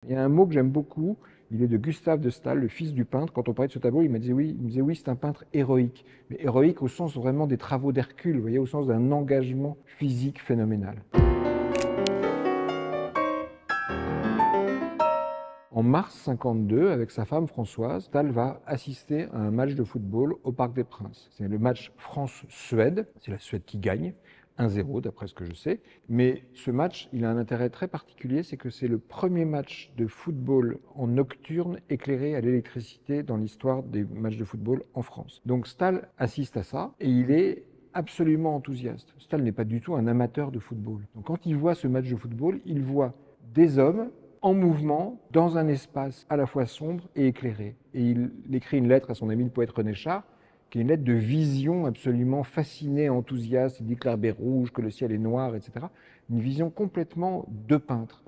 Il y a un mot que j'aime beaucoup, il est de Gustave de Staël, le fils du peintre. Quand on parlait de ce tableau, il me disait oui, c'est un peintre héroïque. Mais héroïque au sens vraiment des travaux d'Hercule, vous voyez, au sens d'un engagement physique phénoménal. En mars 52, avec sa femme Françoise, Staël va assister à un match de football au Parc des Princes. C'est le match France-Suède, c'est la Suède qui gagne, 1-0 d'après ce que je sais. Mais ce match, il a un intérêt très particulier, c'est que c'est le premier match de football en nocturne éclairé à l'électricité dans l'histoire des matchs de football en France. Donc Staël assiste à ça et il est absolument enthousiaste. Staël n'est pas du tout un amateur de football. Donc quand il voit ce match de football, il voit des hommes en mouvement, dans un espace à la fois sombre et éclairé. Et il écrit une lettre à son ami le poète René Char, qui est une lettre de vision absolument fascinée, enthousiaste. Il dit que l'herbe est rouge, que le ciel est noir, etc. Une vision complètement de peintre.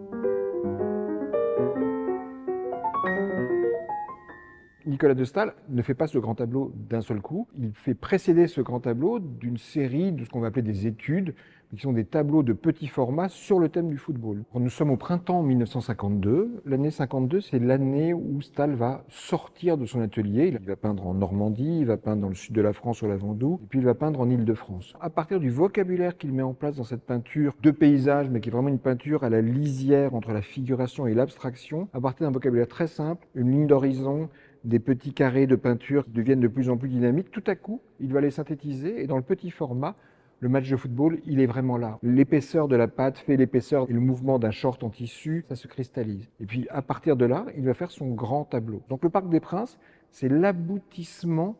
Nicolas de Staël ne fait pas ce grand tableau d'un seul coup. Il fait précéder ce grand tableau d'une série de ce qu'on va appeler des études, qui sont des tableaux de petit format sur le thème du football. Nous sommes au printemps 1952. L'année 52, c'est l'année où Staël va sortir de son atelier. Il va peindre en Normandie, il va peindre dans le sud de la France, au Lavandou, et puis il va peindre en Île-de-France. À partir du vocabulaire qu'il met en place dans cette peinture de paysage, mais qui est vraiment une peinture à la lisière entre la figuration et l'abstraction, à partir d'un vocabulaire très simple, une ligne d'horizon, des petits carrés de peinture qui deviennent de plus en plus dynamiques, tout à coup, il va les synthétiser et dans le petit format, le match de football, il est vraiment là. L'épaisseur de la pâte fait l'épaisseur et le mouvement d'un short en tissu, ça se cristallise. Et puis à partir de là, il va faire son grand tableau. Donc le Parc des Princes, c'est l'aboutissement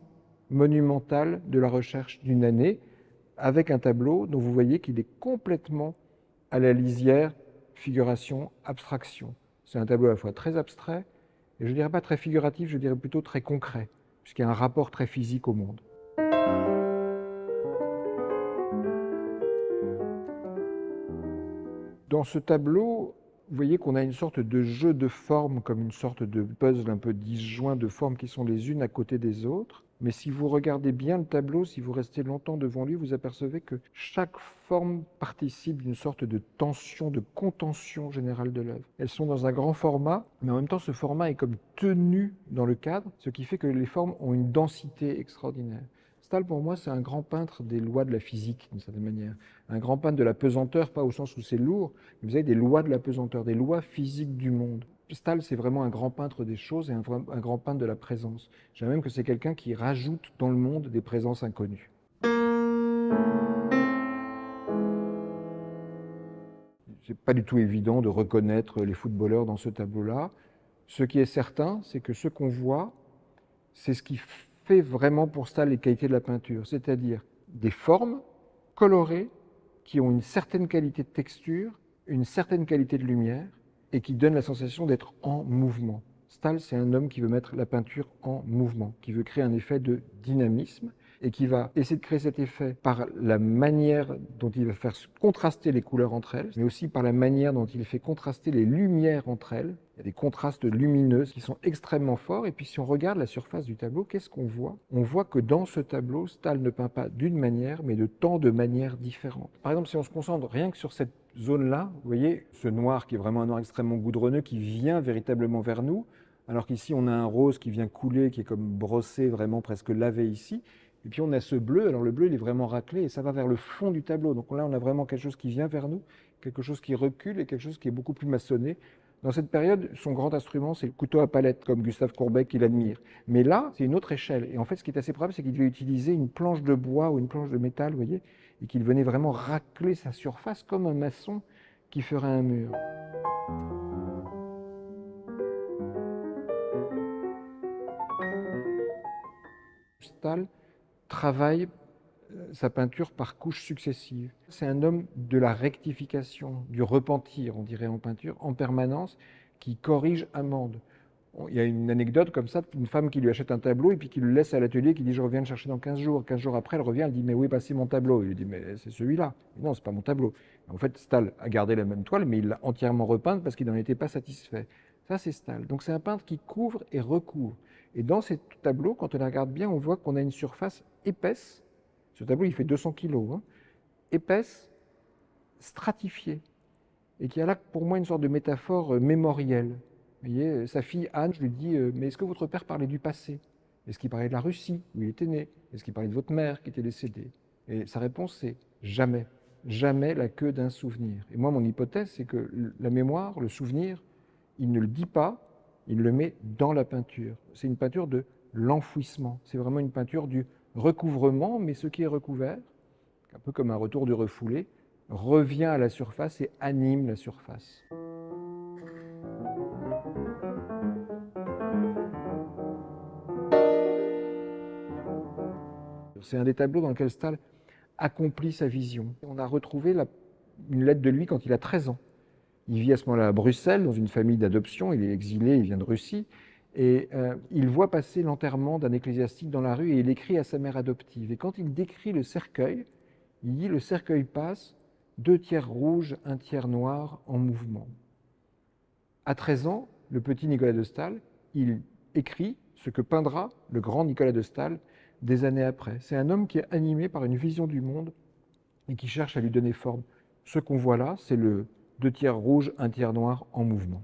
monumental de la recherche d'une année avec un tableau dont vous voyez qu'il est complètement à la lisière figuration, abstraction. C'est un tableau à la fois très abstrait, et je ne dirais pas très figuratif, je dirais plutôt très concret, puisqu'il y a un rapport très physique au monde. Dans ce tableau, vous voyez qu'on a une sorte de jeu de formes, comme une sorte de puzzle un peu disjoint de formes qui sont les unes à côté des autres. Mais si vous regardez bien le tableau, si vous restez longtemps devant lui, vous apercevez que chaque forme participe d'une sorte de tension, de contention générale de l'œuvre. Elles sont dans un grand format, mais en même temps, ce format est comme tenu dans le cadre, ce qui fait que les formes ont une densité extraordinaire. Staël, pour moi, c'est un grand peintre des lois de la physique, d'une certaine manière. Un grand peintre de la pesanteur, pas au sens où c'est lourd, mais vous avez des lois de la pesanteur, des lois physiques du monde. Staël, c'est vraiment un grand peintre des choses et un grand peintre de la présence. Je dirais même que c'est quelqu'un qui rajoute dans le monde des présences inconnues. C'est pas du tout évident de reconnaître les footballeurs dans ce tableau-là. Ce qui est certain, c'est que ce qu'on voit, c'est ce qui fait vraiment pour Staël les qualités de la peinture, c'est-à-dire des formes colorées qui ont une certaine qualité de texture, une certaine qualité de lumière et qui donnent la sensation d'être en mouvement. Staël, c'est un homme qui veut mettre la peinture en mouvement, qui veut créer un effet de dynamisme et qui va essayer de créer cet effet par la manière dont il va faire contraster les couleurs entre elles, mais aussi par la manière dont il fait contraster les lumières entre elles. Il y a des contrastes lumineux qui sont extrêmement forts. Et puis si on regarde la surface du tableau, qu'est-ce qu'on voit? On voit que dans ce tableau, Staël ne peint pas d'une manière, mais de tant de manières différentes. Par exemple, si on se concentre rien que sur cette zone-là, vous voyez, ce noir qui est vraiment un noir extrêmement goudronneux, qui vient véritablement vers nous, alors qu'ici on a un rose qui vient couler, qui est comme brossé, vraiment presque lavé ici. Et puis on a ce bleu, alors le bleu il est vraiment raclé et ça va vers le fond du tableau. Donc là on a vraiment quelque chose qui vient vers nous, quelque chose qui recule et quelque chose qui est beaucoup plus maçonné. Dans cette période, son grand instrument, c'est le couteau à palette, comme Gustave Courbet qu'il admire. Mais là, c'est une autre échelle. Et en fait, ce qui est assez probable, c'est qu'il devait utiliser une planche de bois ou une planche de métal, vous voyez, et qu'il venait vraiment racler sa surface comme un maçon qui ferait un mur. Staël travaille sa peinture par couches successives. C'est un homme de la rectification, du repentir, on dirait en peinture, en permanence, qui corrige, amende. Il y a une anecdote comme ça, une femme qui lui achète un tableau et puis qui le laisse à l'atelier, qui dit « je reviens le chercher dans 15 jours ». 15 jours après, elle revient, elle dit « mais où est passé mon tableau ?» Il lui dit « mais c'est celui-là ». Non, c'est pas mon tableau. En fait, Staël a gardé la même toile, mais il l'a entièrement repeinte parce qu'il n'en était pas satisfait. Ça, c'est Staël. Donc c'est un peintre qui couvre et recouvre. Et dans ces tableaux, quand on les regarde bien, on voit qu'on a une surface épaisse. Ce tableau, il fait 200 kilos, hein, épaisse, stratifiée, et qui a là pour moi une sorte de métaphore mémorielle. Vous voyez, sa fille Anne, je lui dis, mais est-ce que votre père parlait du passé? Est-ce qu'il parlait de la Russie, où il était né? Est-ce qu'il parlait de votre mère qui était décédée? Et sa réponse, c'est jamais. Jamais la queue d'un souvenir. Et moi, mon hypothèse, c'est que la mémoire, le souvenir, il ne le dit pas, il le met dans la peinture. C'est une peinture de l'enfouissement. C'est vraiment une peinture du recouvrement, mais ce qui est recouvert, un peu comme un retour du refoulé, revient à la surface et anime la surface. C'est un des tableaux dans lequel Stahl accomplit sa vision. On a retrouvé une lettre de lui quand il a 13 ans. Il vit à ce moment-là à Bruxelles, dans une famille d'adoption, il est exilé, il vient de Russie, et il voit passer l'enterrement d'un ecclésiastique dans la rue et il écrit à sa mère adoptive. Et quand il décrit le cercueil, il dit « le cercueil passe, 2 tiers rouge, 1 tiers noir en mouvement ». À 13 ans, le petit Nicolas de Staël, il écrit ce que peindra le grand Nicolas de Staël des années après. C'est un homme qui est animé par une vision du monde et qui cherche à lui donner forme. Ce qu'on voit là, c'est le 2 tiers rouge, 1 tiers noir en mouvement.